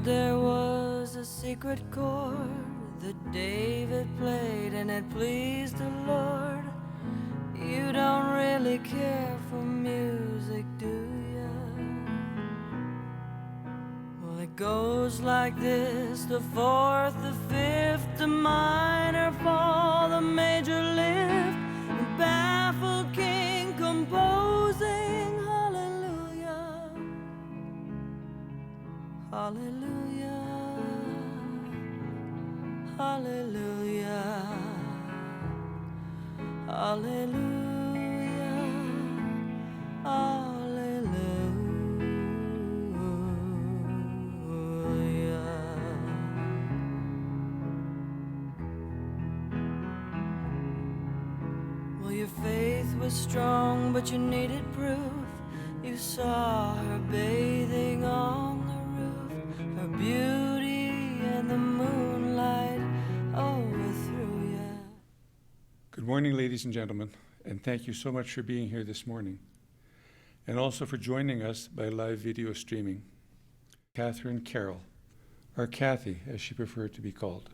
heard there was a secret chord that David played and it pleased the Lord. You don't really care for music, do ya? Well, it goes like this: the fourth, the fifth, the minor fall, the major lift, the baffled king composing hallelujah, hallelujah, hallelujah, hallelujah, hallelujah. Well, your faith was strong, but you needed proof. You saw her bathing on the roof, her beauty and the moonlight overthrew you. Good morning, ladies and gentlemen, and thank you so much for being here this morning, and also for joining us by live video streaming. Catherine Carroll, or Kathy, as she preferred to be called.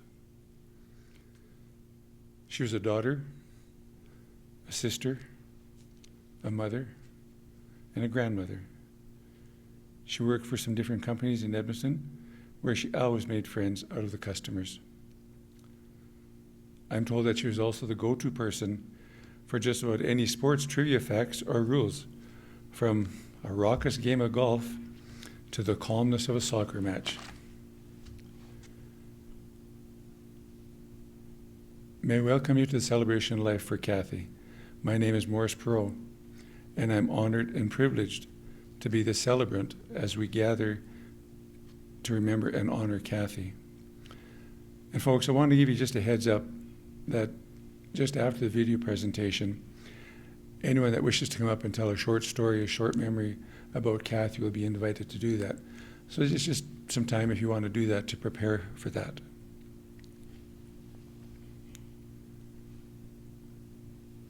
She was a daughter, a sister, a mother, and a grandmother. She worked for some different companies in Edmonton, where she always made friends out of the customers. I'm told that she was also the go-to person for just about any sports trivia facts or rules, from a raucous game of golf to the calmness of a soccer match. May I welcome you to the Celebration of Life for Kathy. My name is Maurice Perot, and I'm honored and privileged to be the celebrant as we gather to remember and honor Kathy. And folks, I want to give you just a heads up that just after the video presentation, anyone that wishes to come up and tell a short story, a short memory about Kathy will be invited to do that. So it's just some time if you want to do that to prepare for that.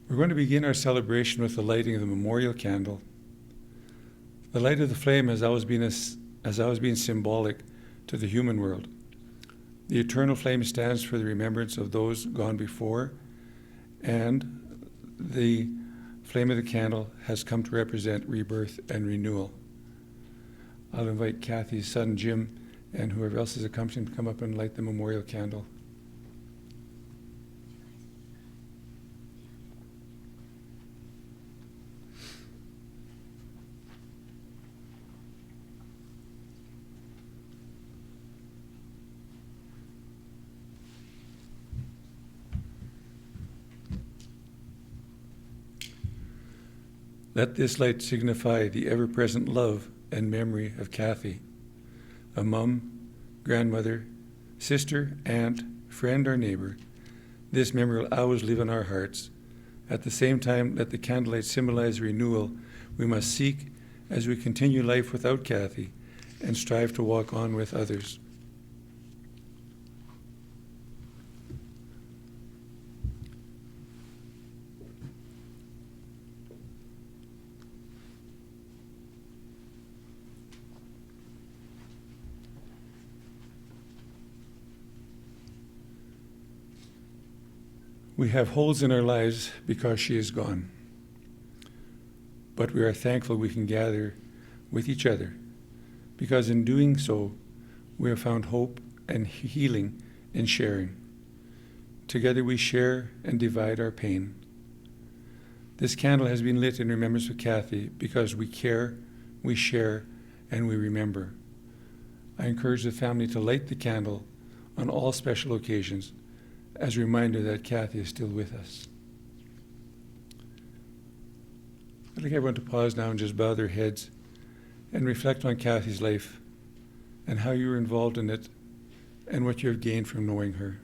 We're going to begin our celebration with the lighting of the memorial candle. The light of the flame has always been symbolic to the human world. The eternal flame stands for the remembrance of those gone before, and the flame of the candle has come to represent rebirth and renewal. I'll invite Kathy's son Jim and whoever else is accompanying to come up and light the memorial candle. Let this light signify the ever-present love and memory of Kathy, a mum, grandmother, sister, aunt, friend, or neighbor. This memory will always live in our hearts. At the same time, let the candlelight symbolize renewal we must seek as we continue life without Kathy and strive to walk on with others. We have holes in our lives because she is gone. But we are thankful we can gather with each other, because in doing so, we have found hope and healing in sharing. Together we share and divide our pain. This candle has been lit in remembrance of Kathy because we care, we share, and we remember. I encourage the family to light the candle on all special occasions as a reminder that Kathy is still with us. I'd like everyone to pause now and just bow their heads and reflect on Kathy's life and how you were involved in it and what you have gained from knowing her.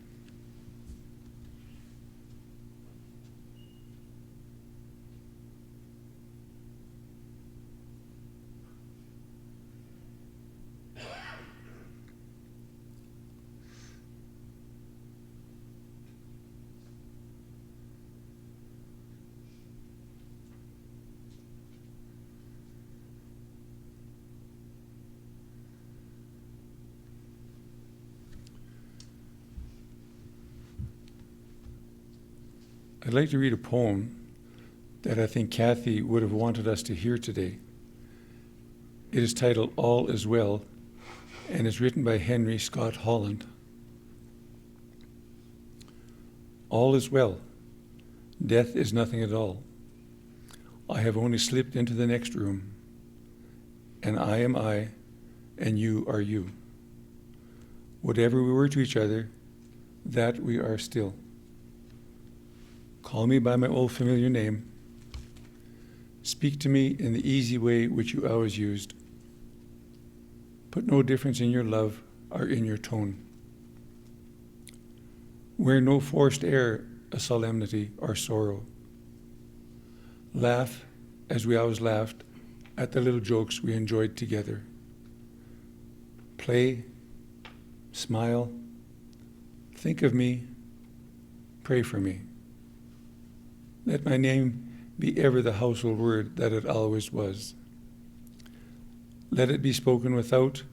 I'd like to read a poem that I think Kathy would have wanted us to hear today. It is titled All Is Well, and is written by Henry Scott Holland. All is well. Death is nothing at all. I have only slipped into the next room, and I am I, and you are you. Whatever we were to each other, that we are still. Call me by my old familiar name. Speak to me in the easy way which you always used. Put no difference in your love or in your tone. Wear no forced air of solemnity or sorrow. Laugh as we always laughed at the little jokes we enjoyed together. Play, smile, think of me, pray for me. Let my name be ever the household word that it always was. Let it be spoken without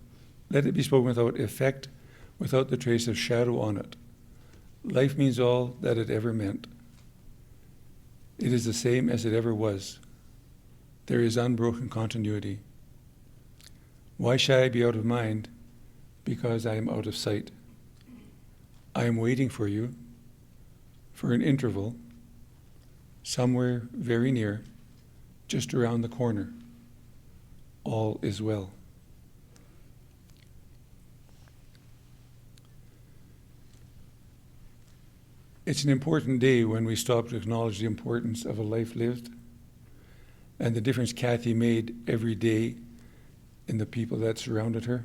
effect, without the trace of shadow on it. Life means all that it ever meant. It is the same as it ever was. There is unbroken continuity. Why should I be out of mind? Because I am out of sight. I am waiting for you, for an interval, somewhere very near, just around the corner. All is well. It's an important day when we stop to acknowledge the importance of a life lived and the difference Kathy made every day in the people that surrounded her.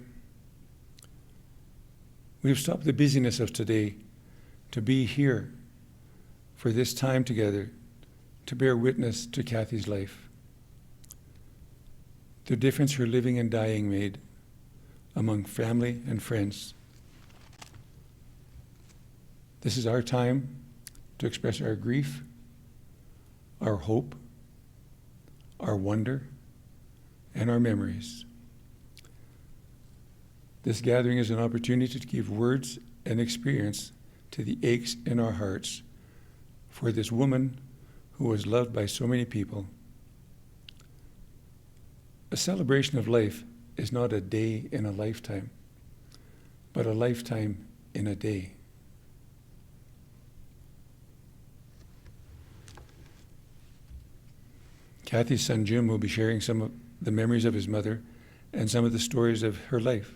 We've stopped the busyness of today to be here for this time together to bear witness to Kathy's life. The difference her living and dying made among family and friends. This is our time to express our grief, our hope, our wonder, and our memories. This gathering is an opportunity to give words and experience to the aches in our hearts for this woman who was loved by so many people. A celebration of life is not a day in a lifetime, but a lifetime in a day. Kathy's son Jim will be sharing some of the memories of his mother and some of the stories of her life.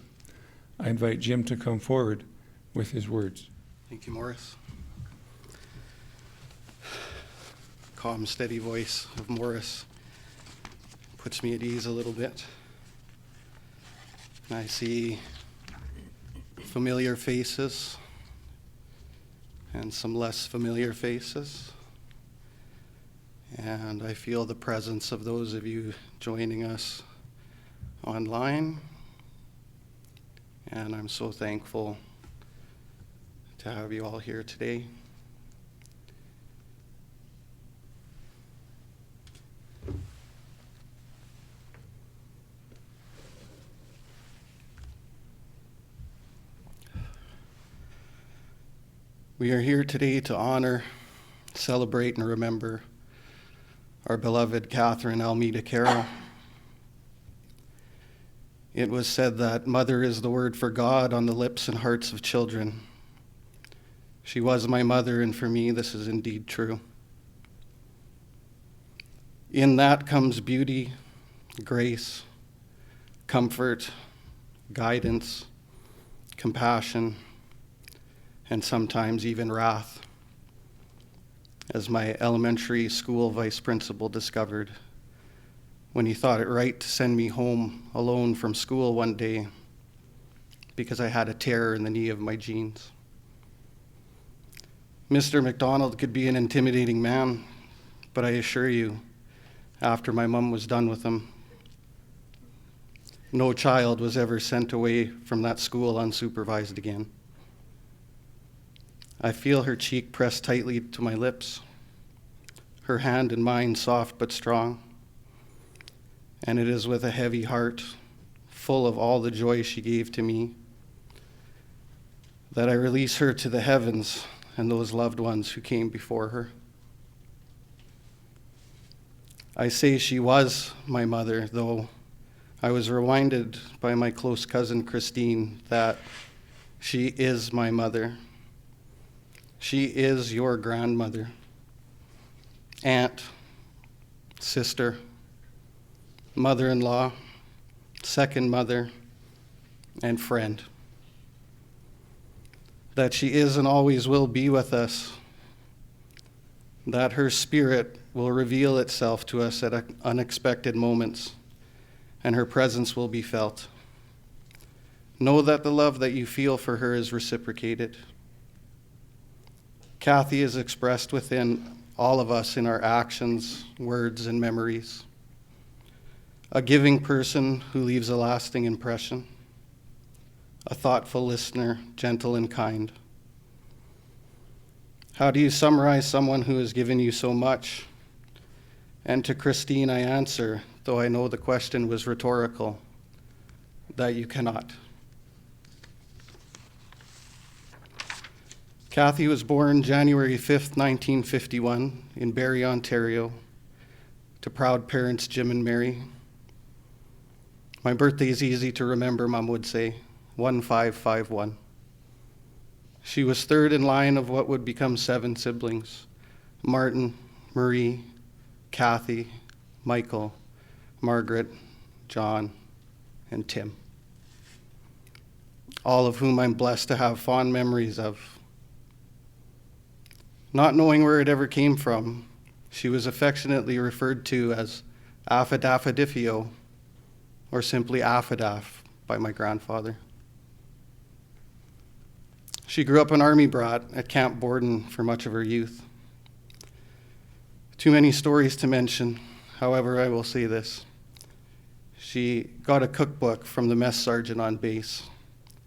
I invite Jim to come forward with his words. Thank you, Morris. Calm, steady voice of Morris puts me at ease a little bit. And I see familiar faces and some less familiar faces. And I feel the presence of those of you joining us online. And I'm so thankful to have you all here today. We are here today to honor, celebrate, and remember our beloved Catherine Almeida Carroll. It was said that mother is the word for God on the lips and hearts of children. She was my mother, and for me, this is indeed true. In that comes beauty, grace, comfort, guidance, compassion, and sometimes even wrath. As my elementary school vice principal discovered when he thought it right to send me home alone from school one day because I had a tear in the knee of my jeans. Mr. McDonald could be an intimidating man, but I assure you, after my mom was done with him, no child was ever sent away from that school unsupervised again. I feel her cheek pressed tightly to my lips, her hand in mine soft but strong, and it is with a heavy heart, full of all the joy she gave to me, that I release her to the heavens and those loved ones who came before her. I say she was my mother, though I was reminded by my close cousin Christine that she is my mother. She is your grandmother, aunt, sister, mother-in-law, second mother, and friend. That she is and always will be with us. That her spirit will reveal itself to us at unexpected moments, and her presence will be felt. Know that the love that you feel for her is reciprocated. Kathy is expressed within all of us in our actions, words, and memories. A giving person who leaves a lasting impression. A thoughtful listener, gentle and kind. How do you summarize someone who has given you so much? And to Christine, I answer, though I know the question was rhetorical, that you cannot. Kathy was born January 5th, 1951, in Barrie, Ontario, to proud parents Jim and Mary. My birthday is easy to remember, Mom would say, 1551. She was third in line of what would become 7 siblings: Martin, Marie, Kathy, Michael, Margaret, John, and Tim. All of whom I'm blessed to have fond memories of. Not knowing where it ever came from, she was affectionately referred to as Affadaffadifio, or simply Affadaff, by my grandfather. She grew up an army brat at Camp Borden for much of her youth. Too many stories to mention, however, I will say this. She got a cookbook from the mess sergeant on base,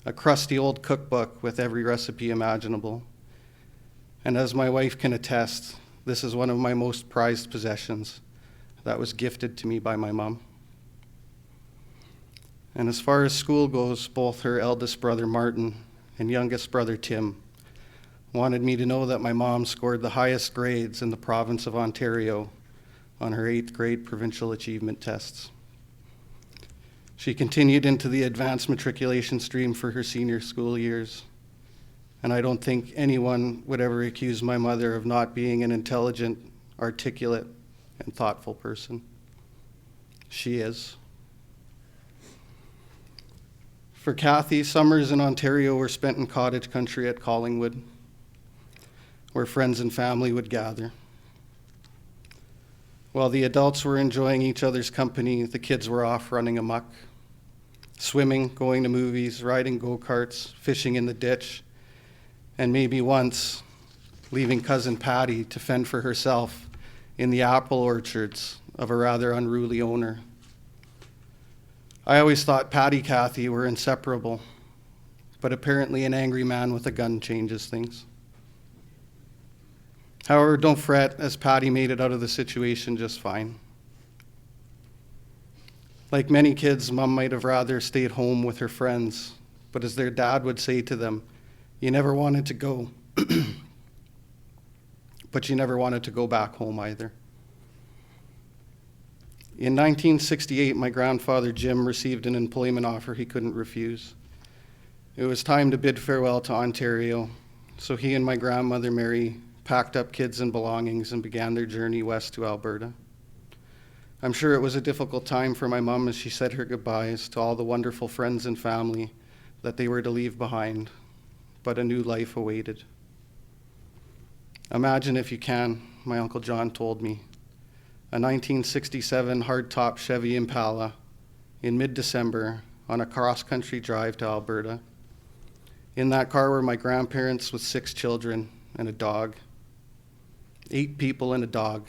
a crusty old cookbook with every recipe imaginable. And as my wife can attest, this is one of my most prized possessions that was gifted to me by my mom. And as far as school goes, both her eldest brother Martin and youngest brother Tim wanted me to know that my mom scored the highest grades in the province of Ontario on her 8th grade provincial achievement tests. She continued into the advanced matriculation stream for her senior school years, and I don't think anyone would ever accuse my mother of not being an intelligent, articulate, and thoughtful person. She is. For Kathy, summers in Ontario were spent in cottage country at Collingwood, where friends and family would gather. While the adults were enjoying each other's company, the kids were off running amok, swimming, going to movies, riding go-karts, fishing in the ditch, and maybe once leaving cousin Patty to fend for herself in the apple orchards of a rather unruly owner. I always thought Patty Kathy were inseparable, but apparently an angry man with a gun changes things. However, don't fret, as Patty made it out of the situation just fine. Like many kids, Mom might have rather stayed home with her friends, but as their dad would say to them, you never wanted to go, but you never wanted to go back home either. In 1968, my grandfather Jim received an employment offer he couldn't refuse. It was time to bid farewell to Ontario, so he and my grandmother Mary packed up kids and belongings and began their journey west to Alberta. I'm sure it was a difficult time for my mom as she said her goodbyes to all the wonderful friends and family that they were to leave behind, but a new life awaited. Imagine if you can, my Uncle John told me, a 1967 hardtop Chevy Impala in mid-December on a cross-country drive to Alberta. In that car were my grandparents with 6 children and a dog. 8 people and a dog.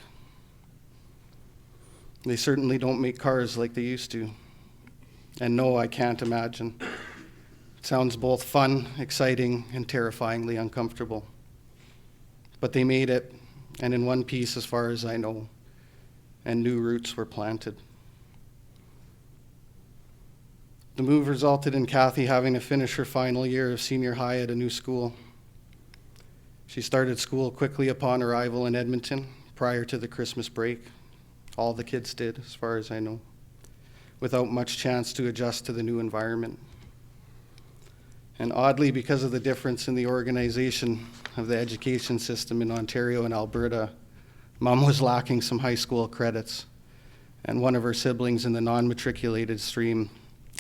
They certainly don't make cars like they used to. And no, I can't imagine. It sounds both fun, exciting, and terrifyingly uncomfortable. But they made it, and in one piece as far as I know, and new roots were planted. The move resulted in Kathy having to finish her final year of senior high at a new school. She started school quickly upon arrival in Edmonton prior to the Christmas break, All the kids did, as far as I know, without much chance to adjust to the new environment. And oddly, because of the difference in the organization of the education system in Ontario and Alberta, Mom was lacking some high school credits, and one of her siblings in the non-matriculated stream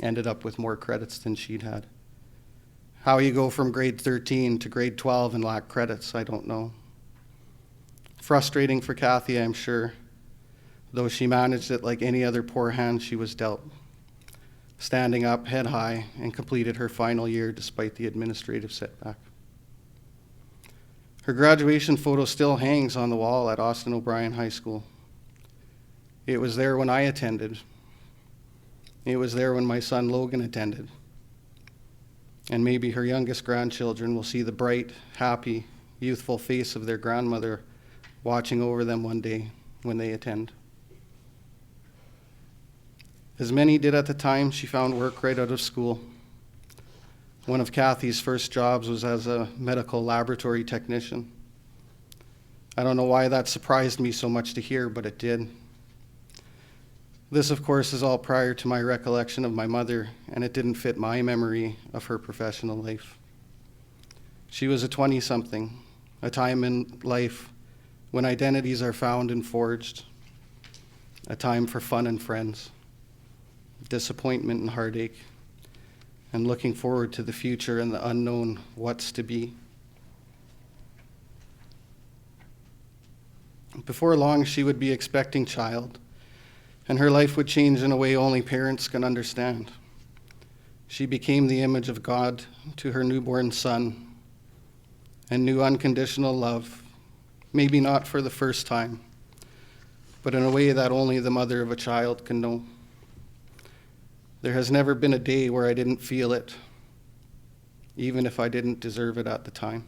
ended up with more credits than she'd had. How you go from grade 13 to grade 12 and lack credits, I don't know. Frustrating for Kathy, I'm sure, though she managed it like any other poor hand she was dealt, standing up head high and completed her final year despite the administrative setback. Her graduation photo still hangs on the wall at Austin O'Brien High School. It was there when I attended. It was there when my son Logan attended. And maybe her youngest grandchildren will see the bright, happy, youthful face of their grandmother watching over them one day when they attend. As many did at the time, she found work right out of school. One of Kathy's first jobs was as a medical laboratory technician. I don't know why that surprised me so much to hear, but it did. This, of course, is all prior to my recollection of my mother, and it didn't fit my memory of her professional life. She was a 20-something, a time in life when identities are found and forged, a time for fun and friends, disappointment and heartache, and looking forward to the future and the unknown what's to be. Before long, she would be expecting child, and her life would change in a way only parents can understand. She became the image of God to her newborn son and knew unconditional love, maybe not for the first time, but in a way that only the mother of a child can know. There has never been a day where I didn't feel it, even if I didn't deserve it at the time.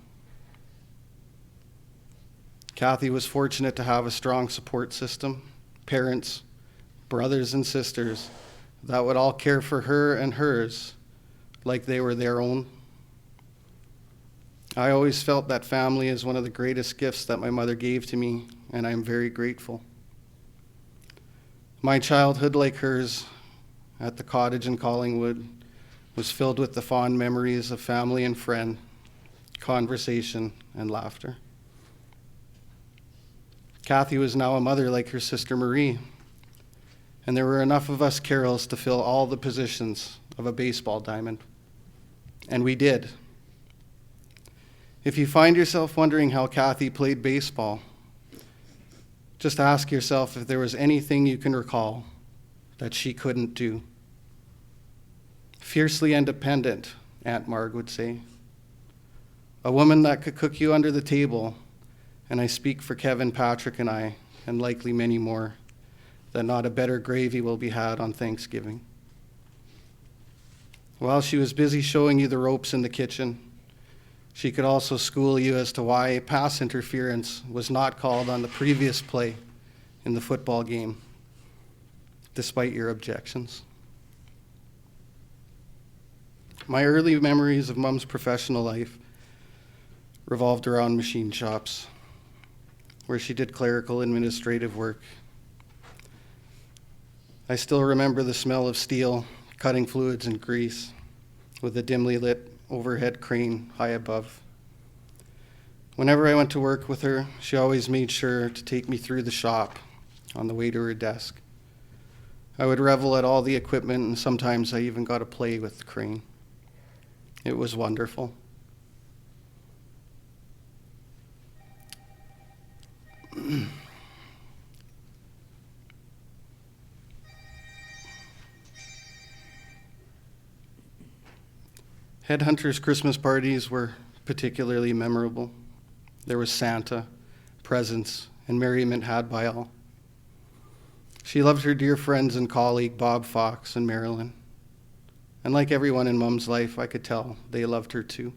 Kathy was fortunate to have a strong support system, parents, brothers and sisters that would all care for her and hers like they were their own. I always felt that family is one of the greatest gifts that my mother gave to me, and I am very grateful. My childhood, like hers, at the cottage in Collingwood, was filled with the fond memories of family and friend, conversation, and laughter. Kathy was now a mother like her sister Marie, and there were enough of us Carrolls to fill all the positions of a baseball diamond. And we did. If you find yourself wondering how Kathy played baseball, just ask yourself if there was anything you can recall that she couldn't do. Fiercely independent, Aunt Marg would say. A woman that could cook you under the table, and I speak for Kevin, Patrick, and I, and likely many more, that not a better gravy will be had on Thanksgiving. While she was busy showing you the ropes in the kitchen, she could also school you as to why pass interference was not called on the previous play in the football game, despite your objections. My early memories of Mom's professional life revolved around machine shops, where she did clerical administrative work. I still remember the smell of steel, cutting fluids, and grease, with a dimly lit overhead crane high above. Whenever I went to work with her, she always made sure to take me through the shop on the way to her desk. I would revel at all the equipment, and sometimes I even got to play with the crane. It was wonderful. Headhunters' Christmas parties were particularly memorable. There was Santa, presents, and merriment had by all. She loved her dear friends and colleague Bob Fox and Marilyn. And like everyone in Mom's life, I could tell they loved her too.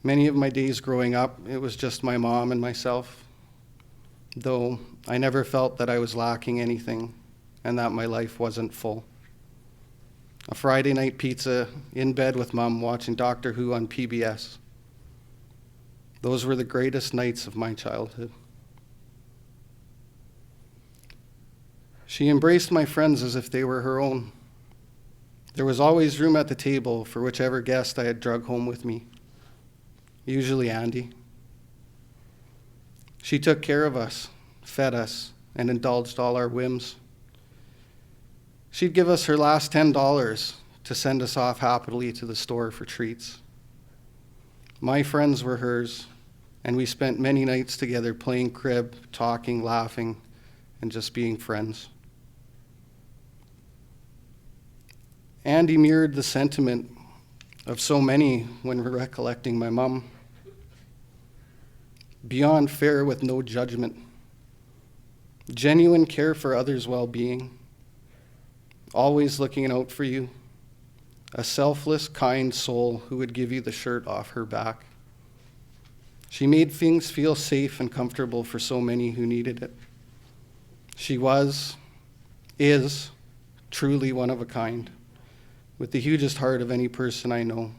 Many of my days growing up, it was just my mom and myself, though I never felt that I was lacking anything and that my life wasn't full. A Friday night pizza in bed with Mom watching Doctor Who on PBS. Those were the greatest nights of my childhood. She embraced my friends as if they were her own. There was always room at the table for whichever guest I had drug home with me, usually Andy. She took care of us, fed us, and indulged all our whims. She'd give us her last $10 to send us off happily to the store for treats. My friends were hers, and we spent many nights together playing crib, talking, laughing, and just being friends. Andy mirrored the sentiment of so many when recollecting my mom. Beyond fair with no judgment. Genuine care for others' well-being. Always looking out for you. A selfless, kind soul who would give you the shirt off her back. She made things feel safe and comfortable for so many who needed it. She is truly one of a kind, with the hugest heart of any person I know.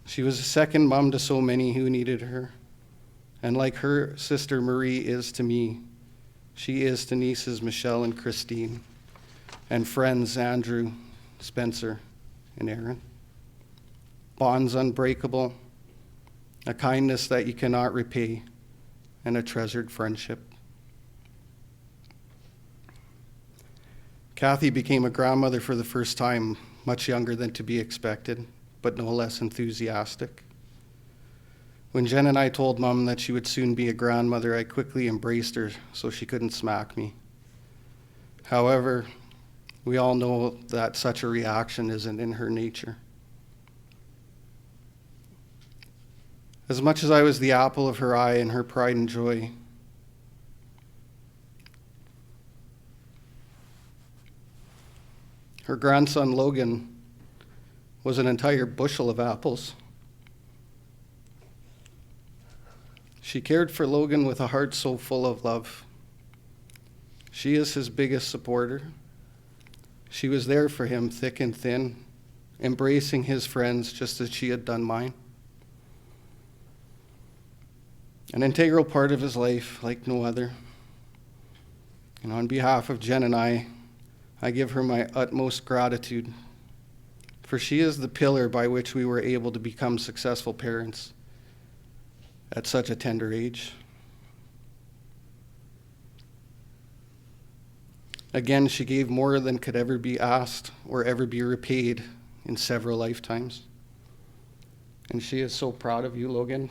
She was a second mom to so many who needed her. And like her sister Marie is to me, she is to nieces Michelle and Christine, and friends Andrew, Spencer, and Aaron. Bonds unbreakable, a kindness that you cannot repay, and a treasured friendship. Kathy became a grandmother for the first time, much younger than to be expected, but no less enthusiastic. When Jen and I told Mom that she would soon be a grandmother, I quickly embraced her so she couldn't smack me. However, we all know that such a reaction isn't in her nature. As much as I was the apple of her eye and her pride and joy, her grandson Logan was an entire bushel of apples. She cared for Logan with a heart so full of love. She is his biggest supporter. She was there for him thick and thin, embracing his friends just as she had done mine. An integral part of his life like no other. And on behalf of Jen and I give her my utmost gratitude, for she is the pillar by which we were able to become successful parents at such a tender age. Again, she gave more than could ever be asked or ever be repaid in several lifetimes. And she is so proud of you, Logan.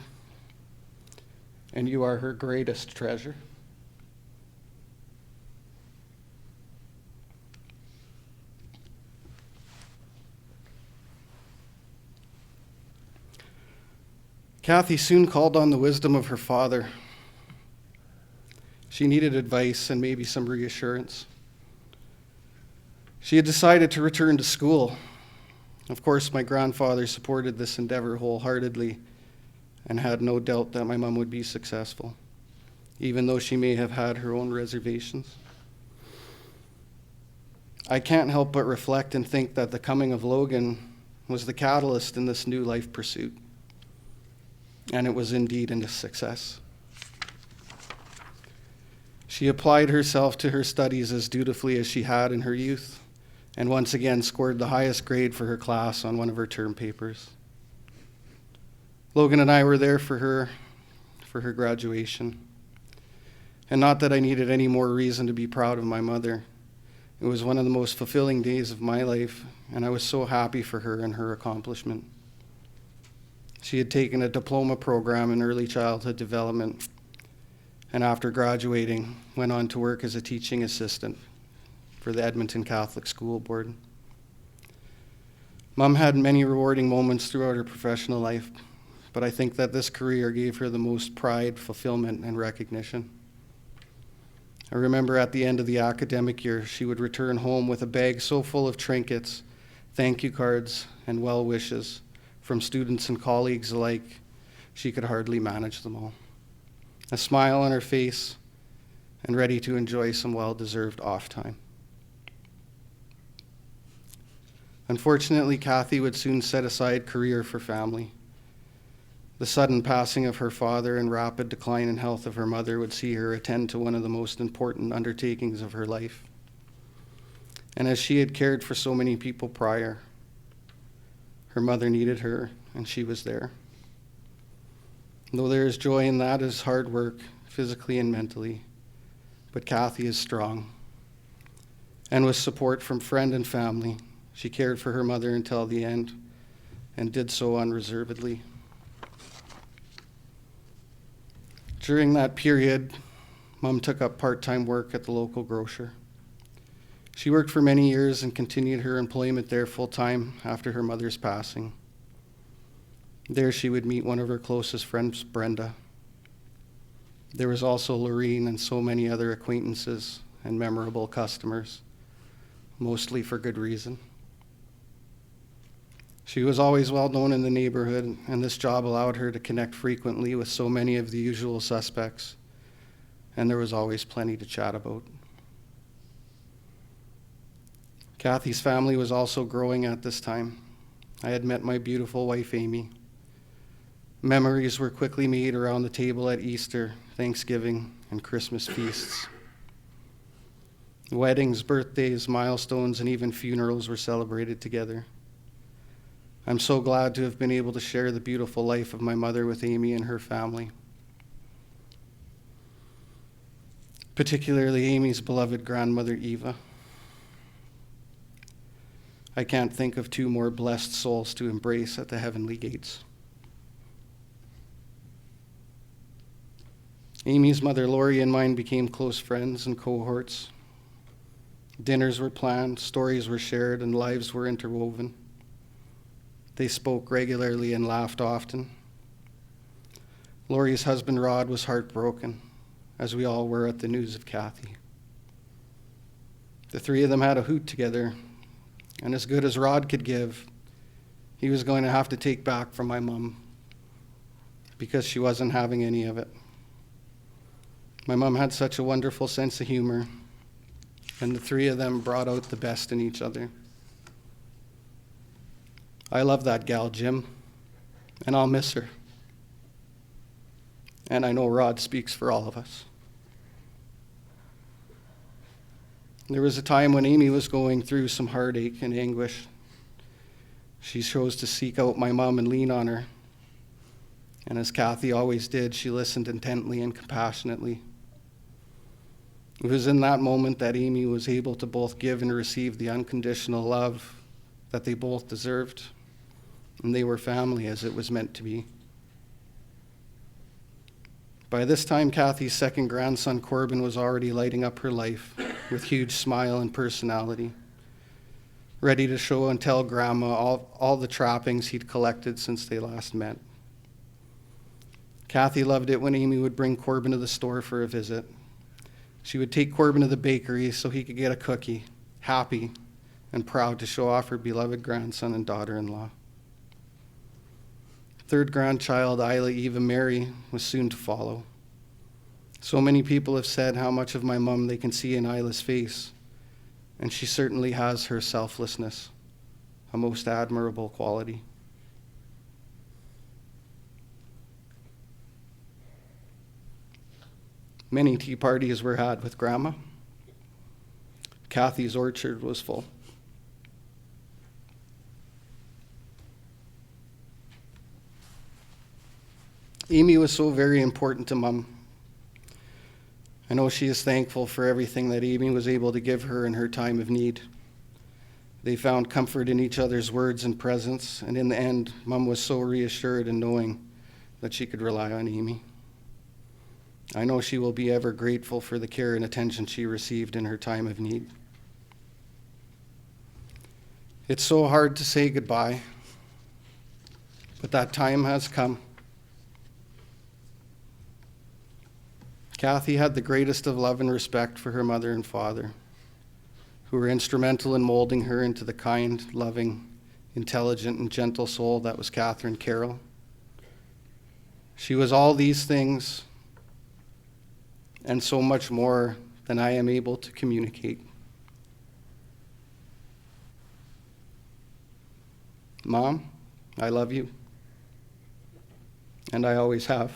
And you are her greatest treasure. Kathy soon called on the wisdom of her father. She needed advice and maybe some reassurance. She had decided to return to school. Of course, my grandfather supported this endeavor wholeheartedly and had no doubt that my mom would be successful, even though she may have had her own reservations. I can't help but reflect and think that the coming of Logan was the catalyst in this new life pursuit. And it was indeed a success. She applied herself to her studies as dutifully as she had in her youth, and once again scored the highest grade for her class on one of her term papers. Logan and I were there for her graduation. And not that I needed any more reason to be proud of my mother. It was one of the most fulfilling days of my life, and I was so happy for her and her accomplishment. She had taken a diploma program in early childhood development, and after graduating, went on to work as a teaching assistant for the Edmonton Catholic School Board. Mom had many rewarding moments throughout her professional life, but I think that this career gave her the most pride, fulfillment, and recognition. I remember at the end of the academic year, she would return home with a bag so full of trinkets, thank you cards, and well wishes from students and colleagues alike, she could hardly manage them all. A smile on her face and ready to enjoy some well-deserved off time. Unfortunately, Kathy would soon set aside career for family. The sudden passing of her father and rapid decline in health of her mother would see her attend to one of the most important undertakings of her life. And as she had cared for so many people prior, her mother needed her, and she was there. Though there is joy in that, is hard work, physically and mentally. But Kathy is strong. And with support from friend and family, she cared for her mother until the end, and did so unreservedly. During that period, Mom took up part-time work at the local grocer. She worked for many years and continued her employment there full-time after her mother's passing. There she would meet one of her closest friends, Brenda. There was also Lorene and so many other acquaintances and memorable customers, mostly for good reason. She was always well known in the neighborhood, and this job allowed her to connect frequently with so many of the usual suspects, and there was always plenty to chat about. Kathy's family was also growing at this time. I had met my beautiful wife, Amy. Memories were quickly made around the table at Easter, Thanksgiving, and Christmas feasts. Weddings, birthdays, milestones, and even funerals were celebrated together. I'm so glad to have been able to share the beautiful life of my mother with Amy and her family. Particularly Amy's beloved grandmother, Eva. I can't think of two more blessed souls to embrace at the heavenly gates. Amy's mother, Lori, and mine became close friends and cohorts. Dinners were planned, stories were shared, and lives were interwoven. They spoke regularly and laughed often. Lori's husband, Rod, was heartbroken, as we all were at the news of Kathy. The three of them had a hoot together, and as good as Rod could give, he was going to have to take back from my mom because she wasn't having any of it. My mom had such a wonderful sense of humor, and the three of them brought out the best in each other. I love that gal, Jim, and I'll miss her. And I know Rod speaks for all of us. There was a time when Amy was going through some heartache and anguish. She chose to seek out my mom and lean on her. And as Kathy always did, she listened intently and compassionately. It was in that moment that Amy was able to both give and receive the unconditional love that they both deserved. And they were family as it was meant to be. By this time, Kathy's second grandson, Corbin, was already lighting up her life with huge smile and personality, ready to show and tell Grandma all the trappings he'd collected since they last met. Kathy loved it when Amy would bring Corbin to the store for a visit. She would take Corbin to the bakery so he could get a cookie, happy and proud to show off her beloved grandson and daughter-in-law. Third grandchild, Isla Eva Mary, was soon to follow. So many people have said how much of my mom they can see in Isla's face, and she certainly has her selflessness, a most admirable quality. Many tea parties were had with Grandma. Kathy's orchard was full. Amy was so very important to Mom. I know she is thankful for everything that Amy was able to give her in her time of need. They found comfort in each other's words and presence, and in the end, Mom was so reassured in knowing that she could rely on Amy. I know she will be ever grateful for the care and attention she received in her time of need. It's so hard to say goodbye, but that time has come. Kathy had the greatest of love and respect for her mother and father, who were instrumental in molding her into the kind, loving, intelligent, and gentle soul that was Catherine Carroll. She was all these things and so much more than I am able to communicate. Mom, I love you. and I always have.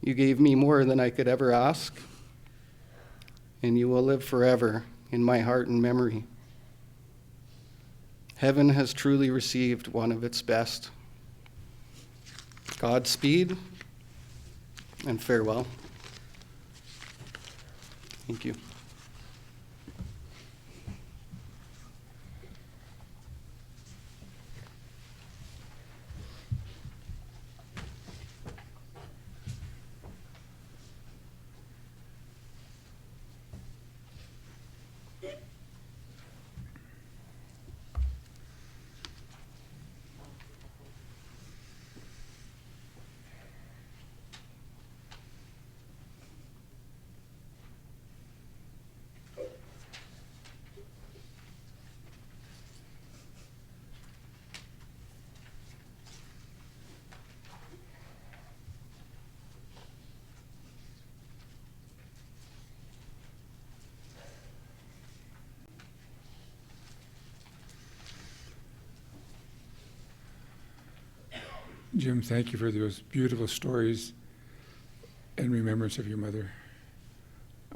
You gave me more than I could ever ask, and you will live forever in my heart and memory. Heaven has truly received one of its best. Godspeed and farewell. Thank you. Jim, thank you for those beautiful stories and remembrance of your mother.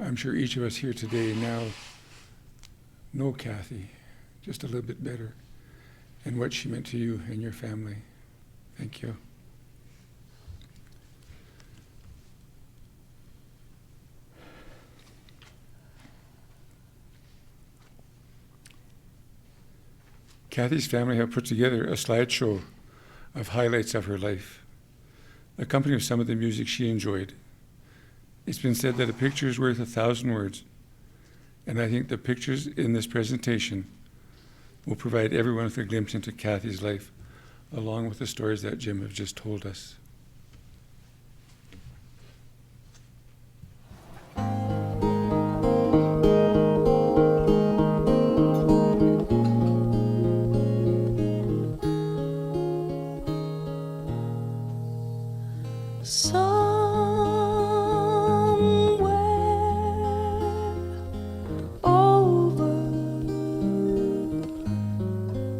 I'm sure each of us here today now know Kathy just a little bit better and what she meant to you and your family. Thank you. Kathy's family have put together a slideshow of highlights of her life, accompanied with some of the music she enjoyed. It's been said that a picture is worth 1,000 words, and I think the pictures in this presentation will provide everyone with a glimpse into Kathy's life, along with the stories that Jim have just told us.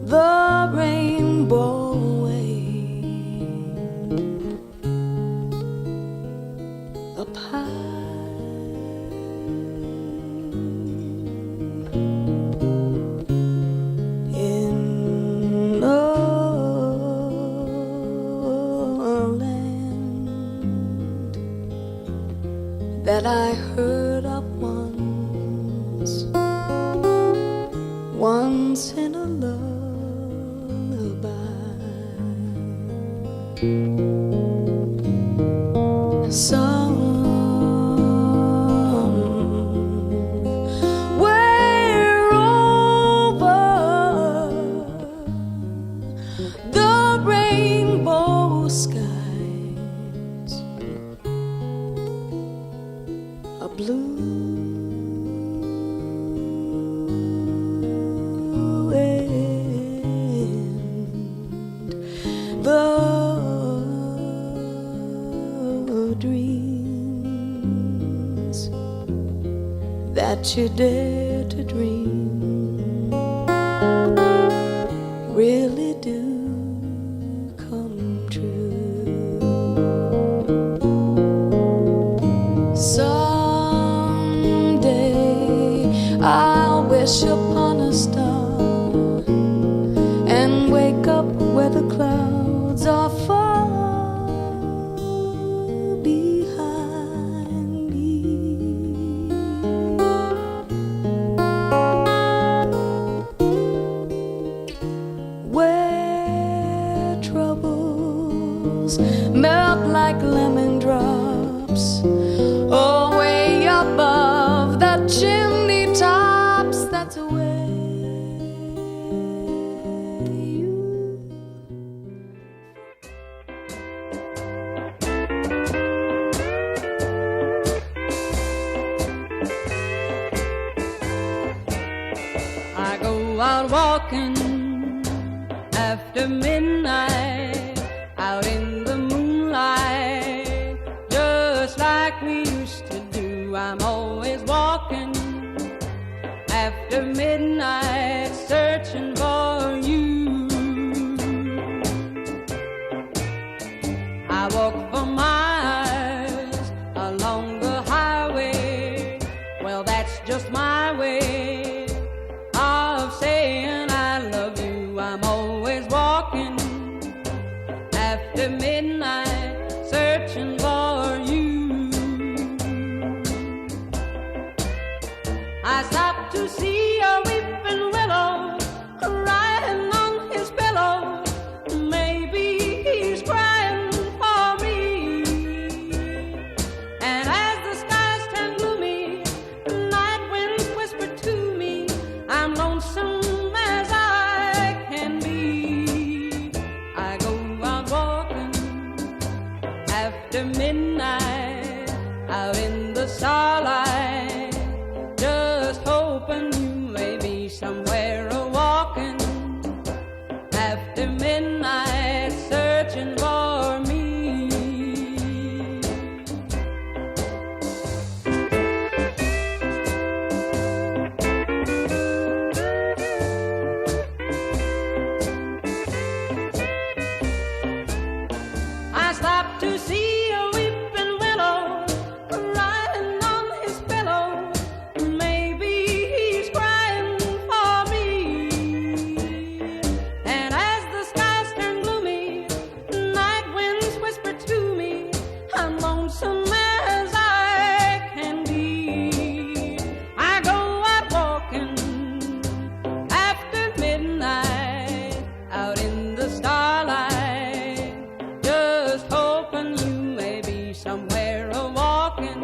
The rainbow way, a pine in a land that I heard of once in a lullaby. Somewhere over the rainbow skies, a blue the dreams that you dare to dream really do come true. Someday I'll wish upon a star and wake up where the clouds are far behind me, where troubles melt like lemon drops away above the chimney tops. That's where I go out walking after midnight, out in the moonlight, just like we used to do. I'm always walking after midnight, searching for you. I walk for miles along the highway. Well, that's just my way of saying I love you. I'm always walking after midnight, searching for you. I stopped to see a weeping willow crying on his pillow. Maybe he's crying for me. And as the skies turn gloomy, the night winds whisper to me, I'm lonesome as I can be. I go out walking after midnight, out in the starlight, just hoping you may be somewhere a-walking after midnight, searching for me. I stopped to see a weeping willow crying on his pillow. Maybe he's crying for me. And as the skies turn gloomy, night winds whisper to me, I'm lonesome as I can be. I go out walking after midnight, out in the starlight, just hoping you may be somewhere a-walking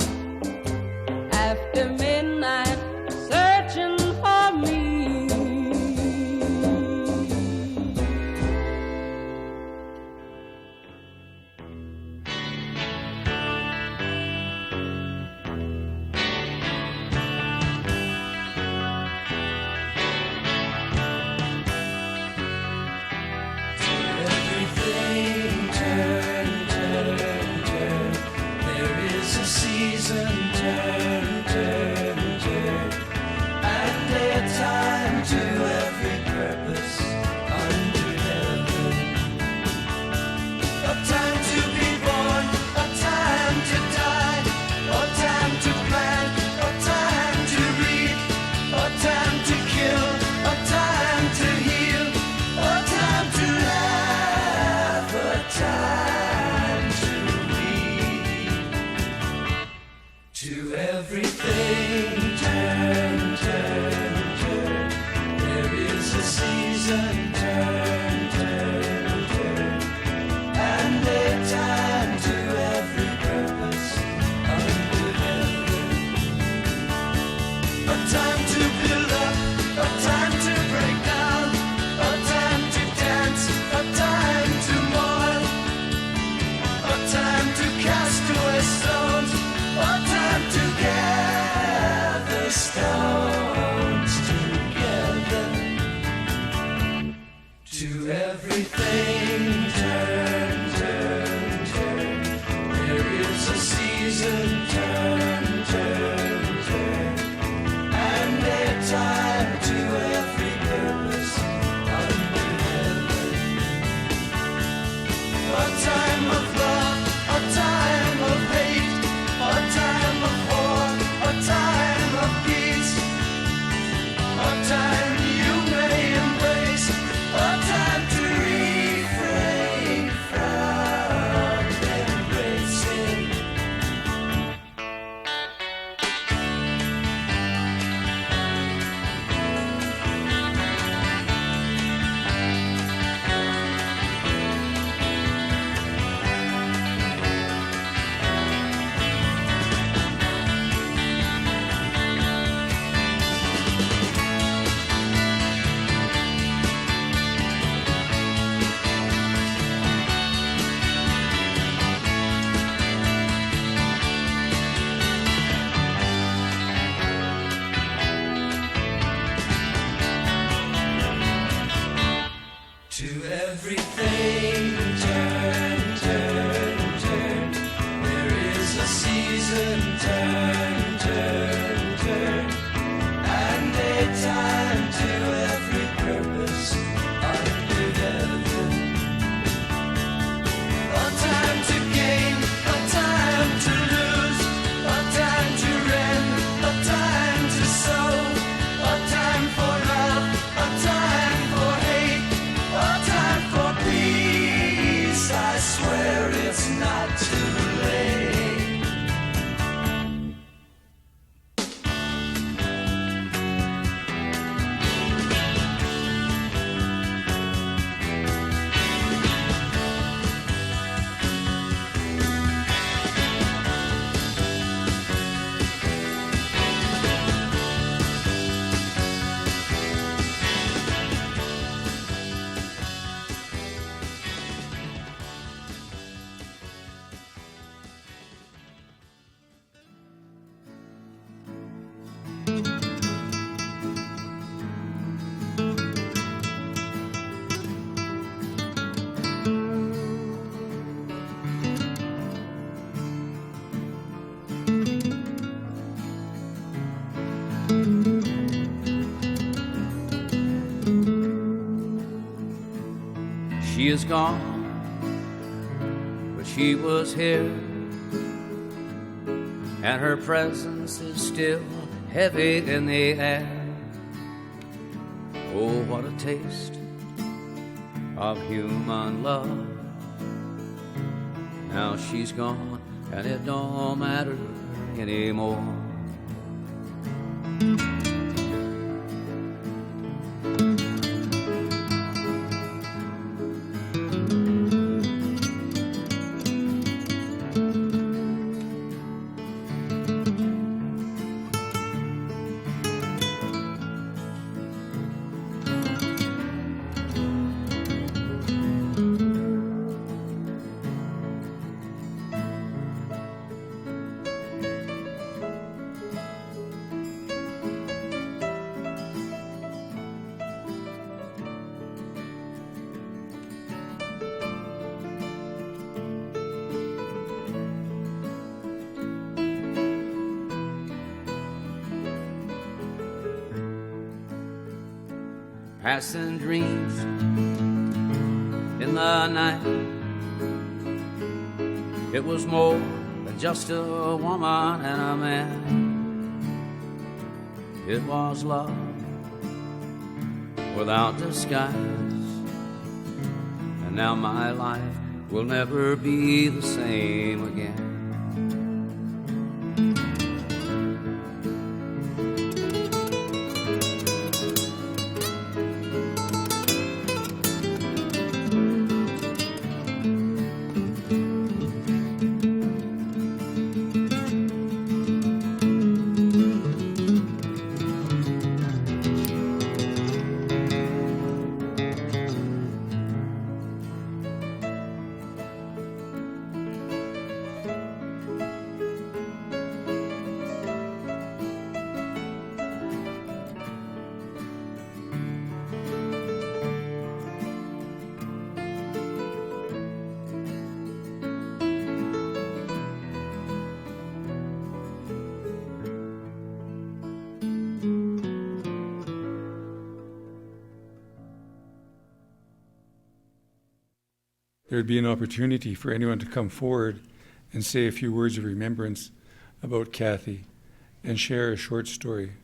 after midnight, searching for me. Everything turn, turn, turn. There is a season, turn, turn, turn. And a time to every purpose under heaven. A time to be born, a time to die, a time to plant, a time to reap, a time to kill, a time to heal, a time to laugh, a time to weep. To everything turn, turn, turn. There is a season, turn, turn, turn. And a time to every purpose under heaven. A time to build up, a time to break down, a time to dance, a time to mourn, a time to cast away stones, a time to gather stones together. To everything turn, turn, turn. There is a season, turn, turn, turn. And a time to every purpose under heaven. A time of love, a time of hate, a time of war, a time of peace, a time you may embrace, a time to refrain from embracing. To everything turn, turn, turn. There is a season, turn, turn, turn. And a time to every purpose under heaven. A time to She is gone, but she was here, and her presence is still heavy in the air. Oh, what a taste of human love. Now she's gone, and it don't matter anymore. Passing dreams in the night. It was more than just a woman and a man. It was love without disguise. And now my life will never be the same again. There would be an opportunity for anyone to come forward and say a few words of remembrance about Kathy and share a short story.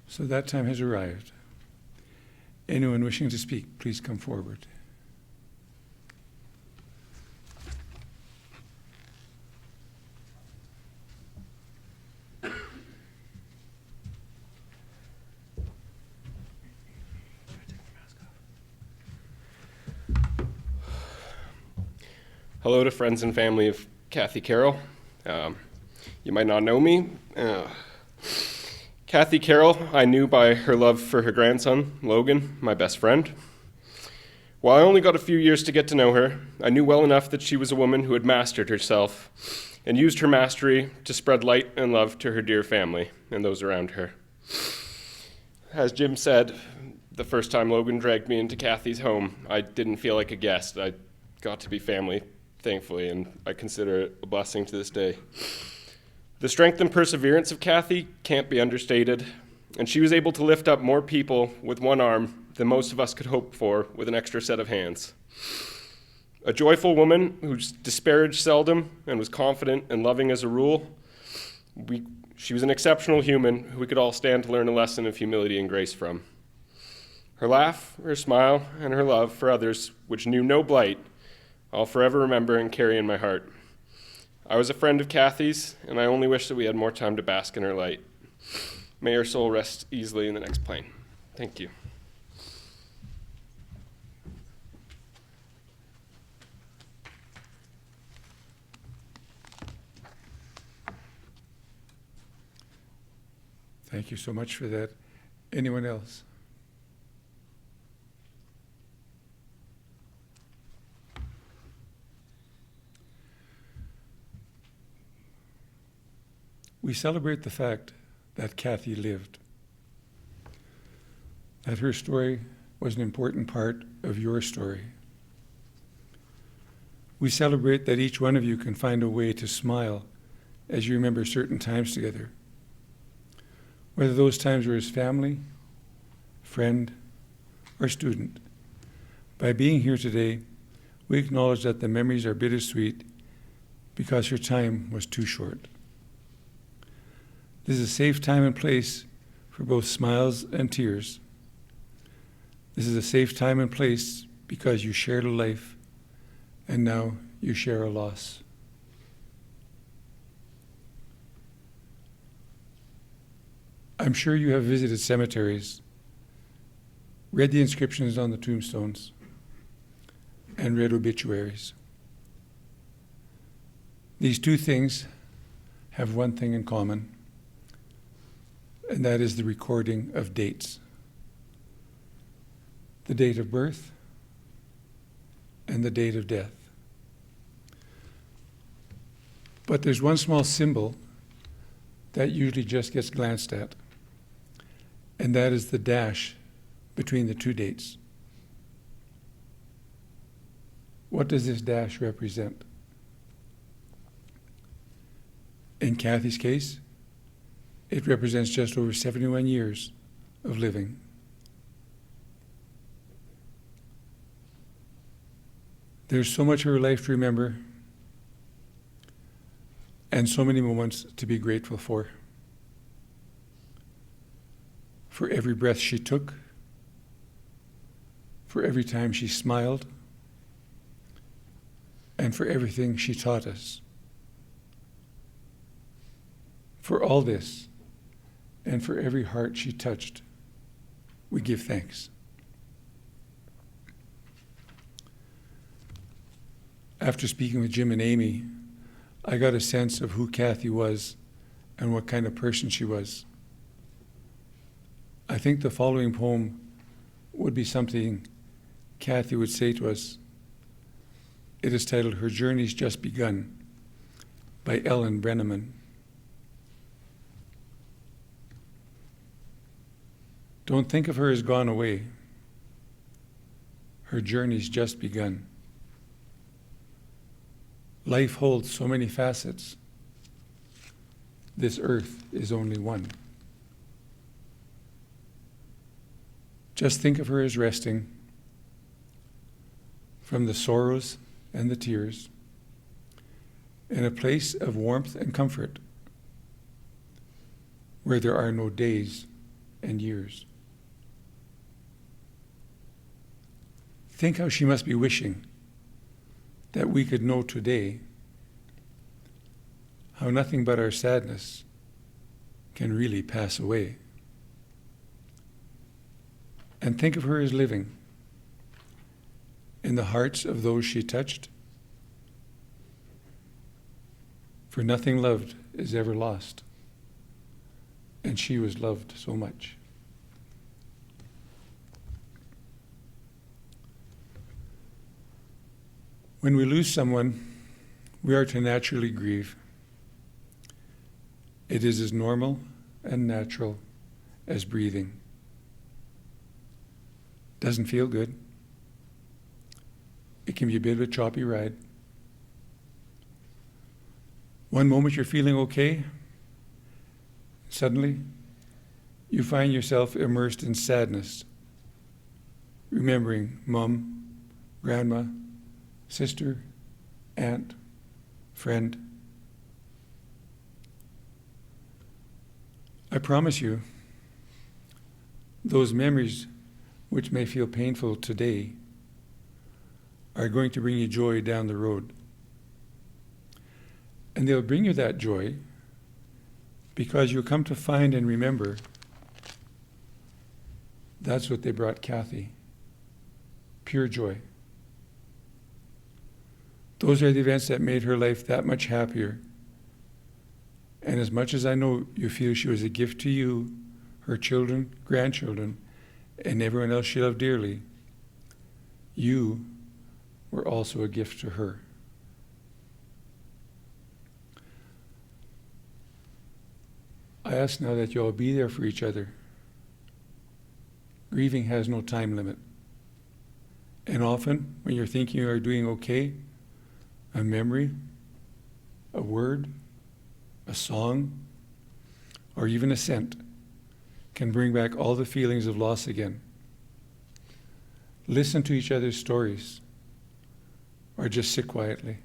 So that time has arrived. Anyone wishing to speak, please come forward. Hello to friends and family of Kathy Carroll. You might not know me. Kathy Carroll, I knew by her love for her grandson, Logan, my best friend. While I only got a few years to get to know her, I knew well enough that she was a woman who had mastered herself and used her mastery to spread light and love to her dear family and those around her. As Jim said, the first time Logan dragged me into Kathy's home, I didn't feel like a guest. I got to be family, thankfully, and I consider it a blessing to this day. The strength and perseverance of Kathy can't be understated, and she was able to lift up more people with one arm than most of us could hope for with an extra set of hands. A joyful woman who disparaged seldom and was confident and loving as a rule, she was an exceptional human who we could all stand to learn a lesson of humility and grace from. Her laugh, her smile, and her love for others, which knew no blight, I'll forever remember and carry in my heart. I was a friend of Kathy's, and I only wish that we had more time to bask in her light. May her soul rest easily in the next plane. Thank you. Thank you so much for that. Anyone else? We celebrate the fact that Kathy lived, that her story was an important part of your story. We celebrate that each one of you can find a way to smile as you remember certain times together, whether those times were as family, friend, or student. By being here today, we acknowledge that the memories are bittersweet because her time was too short. This is a safe time and place for both smiles and tears. This is a safe time and place because you shared a life and now you share a loss. I'm sure you have visited cemeteries, read the inscriptions on the tombstones, and read obituaries. These two things have one thing in common, and that is the recording of dates. The date of birth and the date of death. But there's one small symbol that usually just gets glanced at, and that is the dash between the two dates. What does this dash represent? In Kathy's case, it represents just over 71 years of living. There's so much of her life to remember and so many moments to be grateful for. For every breath she took, for every time she smiled, and for everything she taught us. For all this, and for every heart she touched, we give thanks. After speaking with Jim and Amy, I got a sense of who Kathy was and what kind of person she was. I think the following poem would be something Kathy would say to us. It is titled Her Journey's Just Begun by Ellen Brenneman. Don't think of her as gone away. Her journey's just begun. Life holds so many facets. This earth is only one. Just think of her as resting from the sorrows and the tears in a place of warmth and comfort where there are no days and years. Think how she must be wishing that we could know today how nothing but our sadness can really pass away. And think of her as living in the hearts of those she touched, for nothing loved is ever lost, and she was loved so much. When we lose someone, we are to naturally grieve. It is as normal and natural as breathing. Doesn't feel good. It can be a bit of a choppy ride. One moment you're feeling okay, suddenly you find yourself immersed in sadness, remembering mom, grandma, sister, aunt, friend. I promise you, those memories which may feel painful today are going to bring you joy down the road. And they'll bring you that joy because you'll come to find and remember that's what they brought Kathy. Pure joy. Those are the events that made her life that much happier. And as much as I know you feel she was a gift to you, her children, grandchildren, and everyone else she loved dearly, you were also a gift to her. I ask now that you all be there for each other. Grieving has no time limit. And often, when you're thinking you are doing okay, a memory, a word, a song, or even a scent can bring back all the feelings of loss again. Listen to each other's stories. or just sit quietly.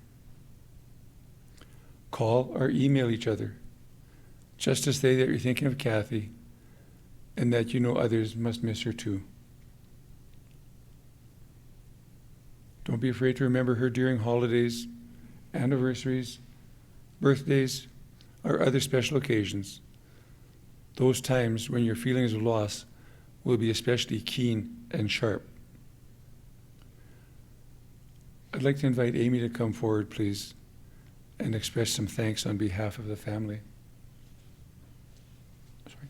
Call or email each other, just to say that you're thinking of Kathy and that you know others must miss her too. Don't be afraid to remember her during holidays, anniversaries, birthdays, or other special occasions. Those times when your feelings of loss will be especially keen and sharp. I'd like to invite Amy to come forward, please, and express some thanks on behalf of the family. Sorry.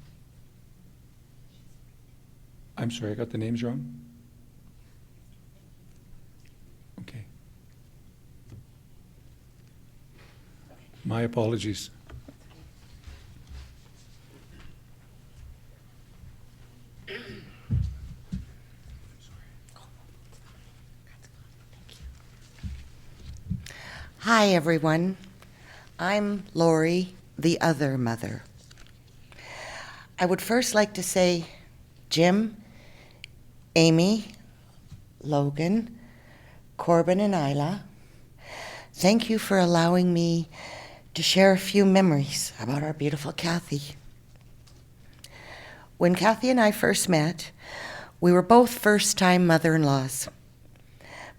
I'm sorry, I got the names wrong? Okay. My apologies. Hi, everyone. I'm Lori, the other mother. I would first like to say, Jim, Amy, Logan, Corbin, and Isla, thank you for allowing me to share a few memories about our beautiful Kathy. When Kathy and I first met, we were both first-time mother-in-laws.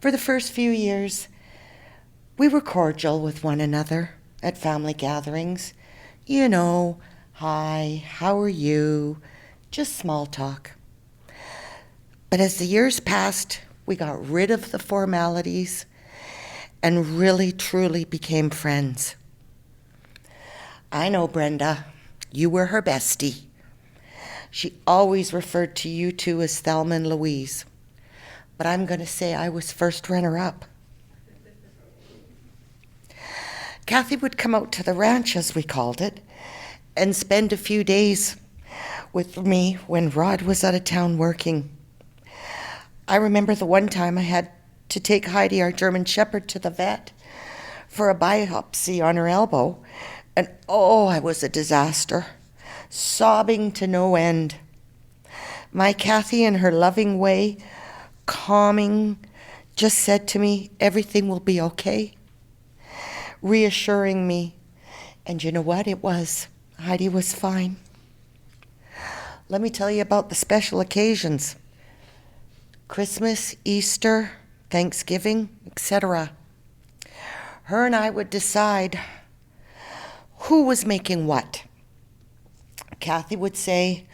For the first few years, we were cordial with one another at family gatherings. You know, hi, how are you? Just small talk. But as the years passed, we got rid of the formalities and really, truly became friends. I know, Brenda, you were her bestie. She always referred to you two as Thelma and Louise. But I'm going to say I was first runner-up. Kathy would come out to the ranch, as we called it, and spend a few days with me when Rod was out of town working. I remember the one time I had to take Heidi, our German Shepherd, to the vet for a biopsy on her elbow, and oh, I was a disaster, sobbing to no end. My Kathy, in her loving way, calming, just said to me, everything will be okay, reassuring me. And you know what? It was. Heidi was fine. Let me tell you about the special occasions. Christmas, Easter, Thanksgiving, etc. Her and I would decide who was making what. Kathy would say,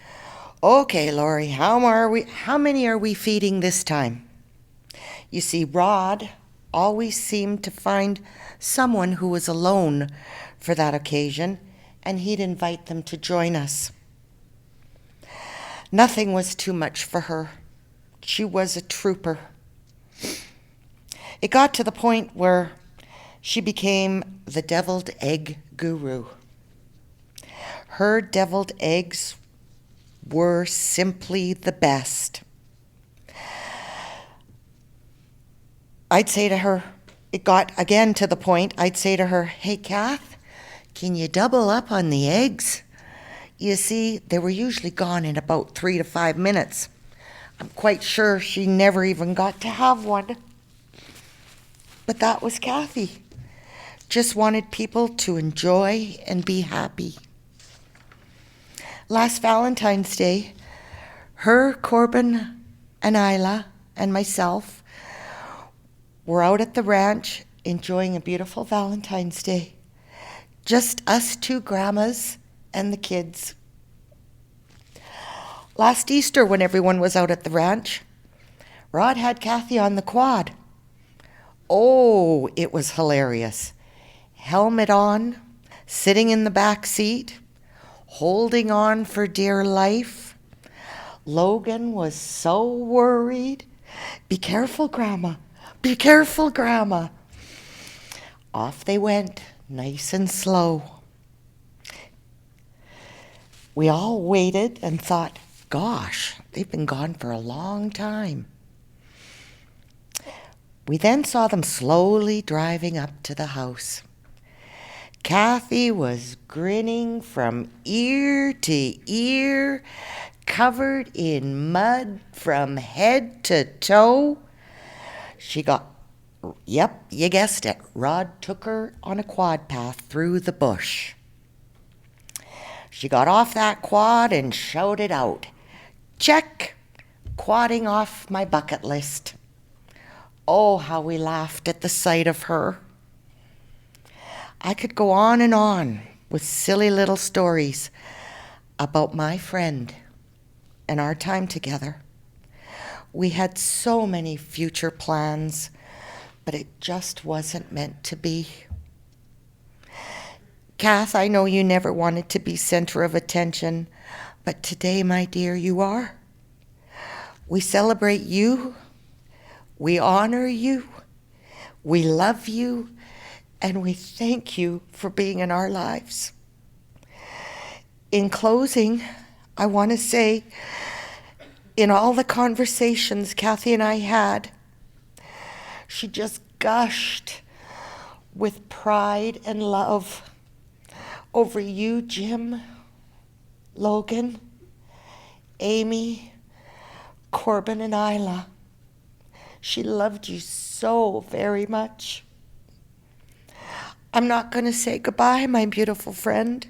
okay, Lori, how many are we feeding this time? You see, Rod always seemed to find someone who was alone for that occasion, and he'd invite them to join us. Nothing was too much for her. She was a trooper. It got to the point where she became the deviled egg guru. Her deviled eggs were simply the best. I'd say to her, it got again to the point, I'd say to her, hey, Kath, can you double up on the eggs? You see, they were usually gone in about 3 to 5 minutes. I'm quite sure she never even got to have one. But that was Kathy. Just wanted people to enjoy and be happy. Last Valentine's Day, her, Corbin, and Isla, and myself were out at the ranch enjoying a beautiful Valentine's Day. Just us two grandmas and the kids. Last Easter, when everyone was out at the ranch, Rod had Kathy on the quad. Oh, it was hilarious. Helmet on, sitting in the back seat, holding on for dear life. Logan was so worried. Be careful, Grandma. Be careful, Grandma. Off they went, nice and slow. We all waited and thought, gosh, they've been gone for a long time. We then saw them slowly driving up to the house. Kathy was grinning from ear to ear, covered in mud from head to toe. She got Yep, you guessed it. Rod took her on a quad path through the bush. She got off that quad and shouted out, "Check! Quadding off my bucket list." Oh, how we laughed at the sight of her. I could go on and on with silly little stories about my friend and our time together. We had so many future plans, but it just wasn't meant to be. Kath, I know you never wanted to be center of attention, but today, my dear, you are. We celebrate you, we honor you, we love you, and we thank you for being in our lives. In closing, I want to say, in all the conversations Kathy and I had, she just gushed with pride and love over you, Jim, Logan, Amy, Corbin, and Isla. She loved you so very much. I'm not going to say goodbye, my beautiful friend,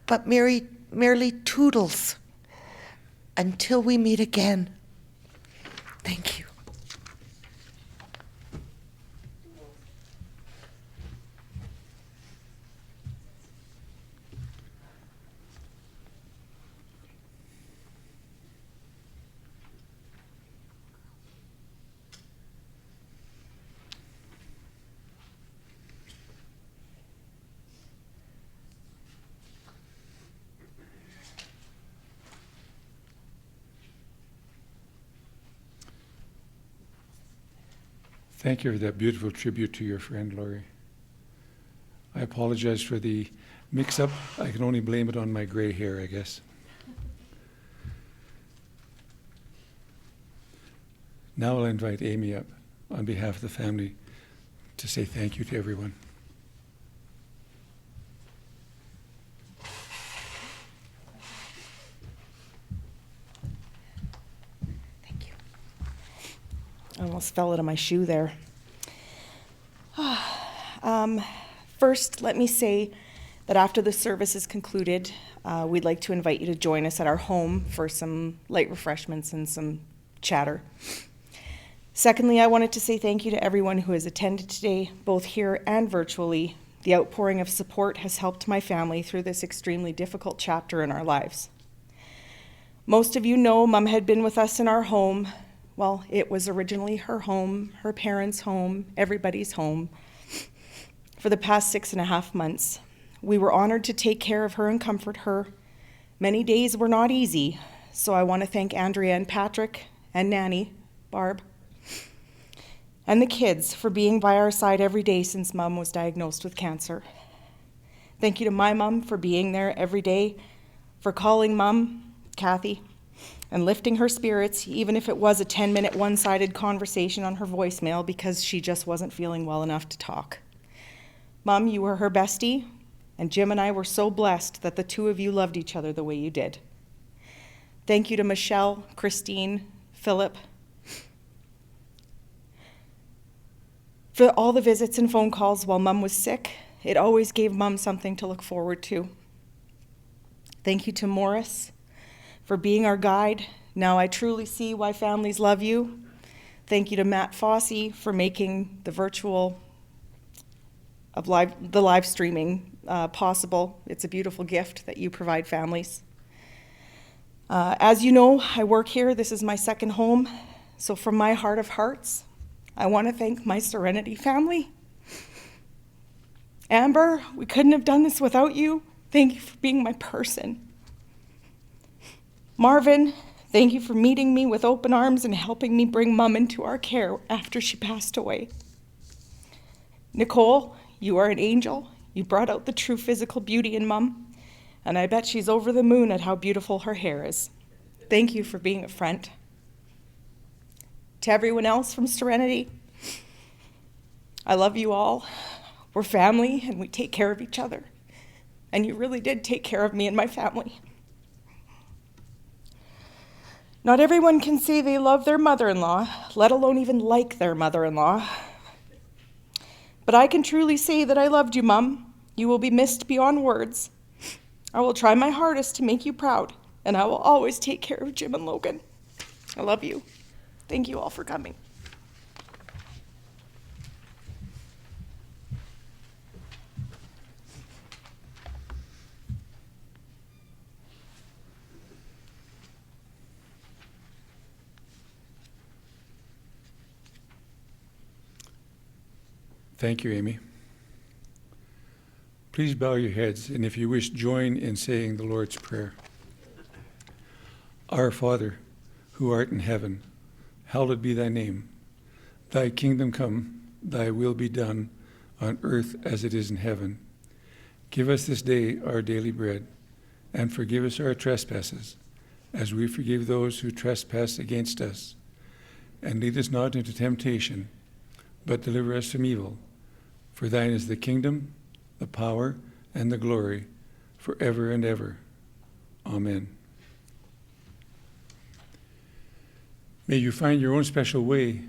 but merely toodles until we meet again. Thank you. Thank you for that beautiful tribute to your friend, Laurie. I apologize for the mix-up. I can only blame it on my gray hair, I guess. Now I'll invite Amy up on behalf of the family to say thank you to everyone. Thank you. I almost fell out of my shoe there. First, let me say that after the service is concluded, we'd like to invite you to join us at our home for some light refreshments and some chatter. Secondly, I wanted to say thank you to everyone who has attended today, both here and virtually. The outpouring of support has helped my family through this extremely difficult chapter in our lives. Most of you know Mom had been with us in our home. Well, it was originally her home, her parents' home, everybody's home, for the past 6.5 months. We were honored to take care of her and comfort her. Many days were not easy, so I want to thank Andrea and Patrick and Nanny, Barb, and the kids for being by our side every day since Mom was diagnosed with cancer. Thank you to my mom for being there every day, for calling Mom, Kathy, and lifting her spirits, even if it was a 10-minute one-sided conversation on her voicemail because she just wasn't feeling well enough to talk. Mom, you were her bestie, and Jim and I were so blessed that the two of you loved each other the way you did. Thank you to Michelle, Christine, Philip, for all the visits and phone calls while Mom was sick. It always gave Mom something to look forward to. Thank you to Morris for being our guide. Now I truly see why families love you. Thank you to Matt Fossey for making the virtual of the live streaming possible. It's a beautiful gift that you provide families. As you know, I work here. This is my second home. So from my heart of hearts, I want to thank my Serenity family. Amber, we couldn't have done this without you. Thank you for being my person. Marvin, thank you for meeting me with open arms and helping me bring Mom into our care after she passed away. Nicole, you are an angel. You brought out the true physical beauty in Mom, and I bet she's over the moon at how beautiful her hair is. Thank you for being a friend. To everyone else from Serenity, I love you all. We're family and we take care of each other. And you really did take care of me and my family. Not everyone can say they love their mother-in-law, let alone even like their mother-in-law. But I can truly say that I loved you, Mum. You will be missed beyond words. I will try my hardest to make you proud, and I will always take care of Jim and Logan. I love you. Thank you all for coming. Thank you, Amy. Please bow your heads, and if you wish, join in saying the Lord's Prayer. Our Father, who art in heaven, hallowed be thy name. Thy kingdom come, thy will be done, on earth as it is in heaven. Give us this day our daily bread, and forgive us our trespasses, as we forgive those who trespass against us. And lead us not into temptation, but deliver us from evil. For thine is the kingdom, the power, and the glory, forever and ever. Amen. May you find your own special way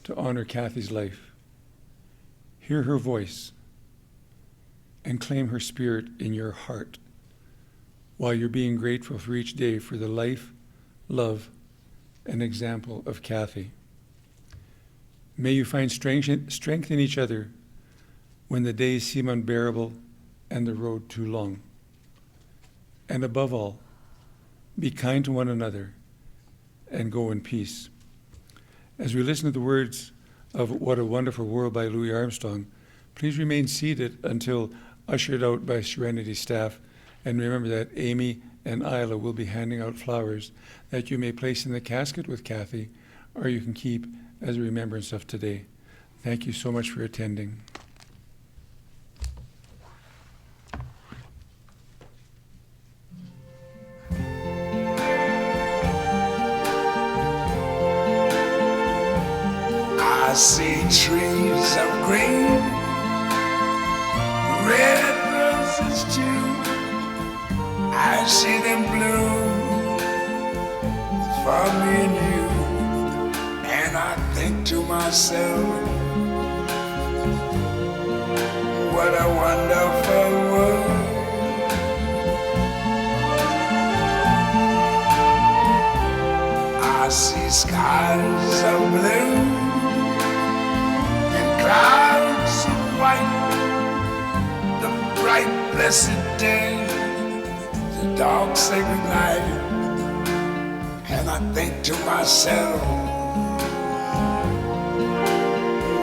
to honor Kathy's life. Hear her voice and claim her spirit in your heart while you're being grateful for each day for the life, love, and example of Kathy. May you find strength in each other when the days seem unbearable and the road too long. And above all, be kind to one another and go in peace. As we listen to the words of What a Wonderful World by Louis Armstrong, please remain seated until ushered out by Serenity staff. And remember that Amy and Isla will be handing out flowers that you may place in the casket with Kathy, or you can keep as a remembrance of today. Thank you so much for attending. I see trees of green, red roses too. I see them bloom for me and you. And I think to myself, what a wonderful world. I see skies of blue, clouds of white, the bright blessed day, the dark sacred night. And I think to myself,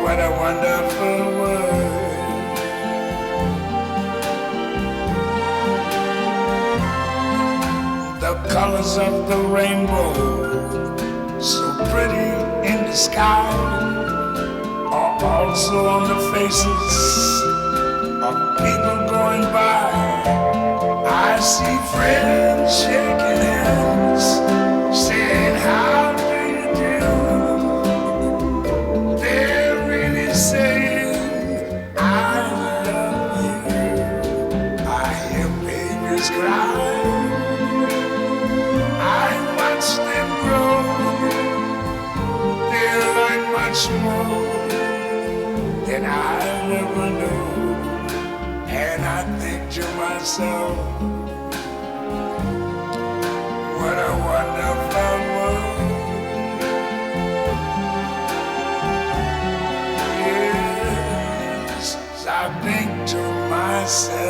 what a wonderful world. The colors of the rainbow, so pretty in the sky, are also on the faces of people going by. I see friends shaking hands, saying, how do you do? They're really saying, I love you. I hear babies cry, I watch them grow. They learn much more than I never knew. And I think to myself, what a wonderful world. Yes, I think to myself,